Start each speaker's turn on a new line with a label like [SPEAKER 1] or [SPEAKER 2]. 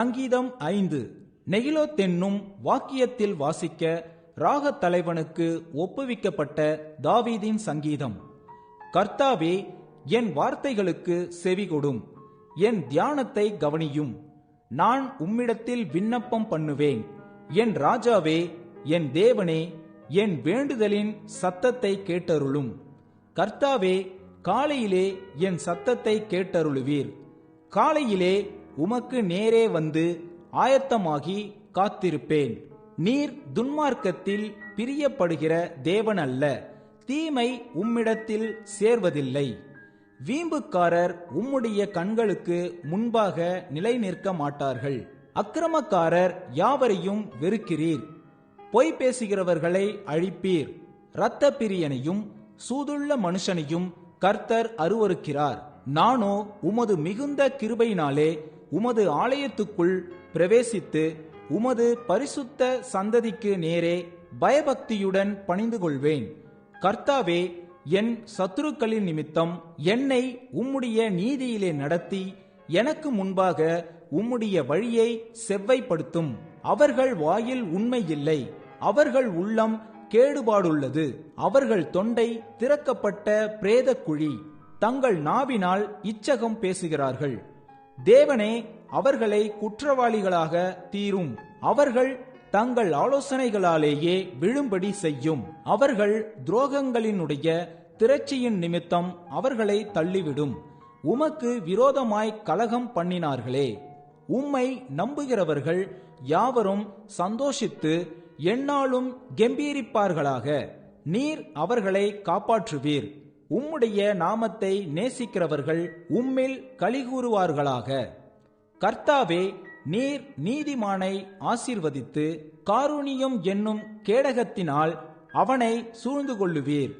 [SPEAKER 1] சங்கீதம் 5. நெகிலோத் என்னும் வாக்கியத்தில் வாசிக்க ராகத் தலைவனுக்கு ஒப்புவிக்கப்பட்ட தாவீதின் சங்கீதம். கர்த்தாவே, என் வார்த்தைகளுக்கு செவிகொடும், என் தியானத்தை கவனியும். நான் உம்மிடத்தில் விண்ணப்பம் பண்ணுவேன். என் ராஜாவே, என் தேவனே, என் வேண்டுதலின் சத்தத்தை கேட்டருளும். கர்த்தாவே, காலையிலே என் சத்தத்தை கேட்டருளுவீர். காலையிலே உமக்கு நேரே வந்து ஆயத்தமாகி காத்திருப்பேன். நீர் துன்மார்க்கத்தில் பிரியப்படுகிற தேவன் அல்ல, தீமை உம்மிடத்தில் சேர்வதில்லை. வீம்புக்காரர் உம்முடைய கண்களுக்கு முன்பாக நிலை நிற்க மாட்டார்கள். அக்கிரமக்காரர் யாவரையும் வெறுக்கிறீர். பொய் பேசுகிறவர்களை அழிப்பீர். இரத்த பிரியனையும் சூதுள்ள மனுஷனையும் கர்த்தர் அருவருக்கிறார். நானோ உமது மிகுந்த கிருபையினாலே உமது ஆலயத்துக்குள் பிரவேசித்து உமது பரிசுத்த சந்ததிக்கு நேரே பயபக்தியுடன் பணிந்து கொள்வேன். கர்த்தாவே, என் சத்துருக்களின் நிமித்தம் என்னை உம்முடைய நீதியிலே நடத்தி எனக்கு முன்பாக உம்முடைய வழியை செவ்வைப்படுத்தும். அவர்கள் வாயில் உண்மை இல்லை, அவர்கள் உள்ளம் கேடுபாடுள்ளது. அவர்கள் தொண்டை திறக்கப்பட்ட பிரேத குழி, தங்கள் நாவினால் இச்சகம் பேசுகிறார்கள். தேவனே, அவர்களை குற்றவாளிகளாக தீரும். அவர்கள் தங்கள் ஆலோசனைகளாலேயே விழும்படி செய்யும். அவர்கள் துரோகங்களினுடைய திரட்சியின் நிமித்தம் அவர்களை தள்ளிவிடும். உமக்கு விரோதமாய் கலகம் பண்ணினார்களே. உம்மை நம்புகிறவர்கள் யாவரும் சந்தோஷித்து எந்நாளும் கெம்பீரிப்பார்களாக. நீர் அவர்களை காப்பாற்றுவீர். உம்முடைய நாமத்தை நேசிக்கிறவர்கள் உம்மில் கலிகூறுவார்களாக. கர்த்தாவே, நீர் நீதிமானை ஆசீர்வதித்து காருணியம் என்னும் கேடகத்தினால் அவனை சூழ்ந்து கொள்ளுவீர்.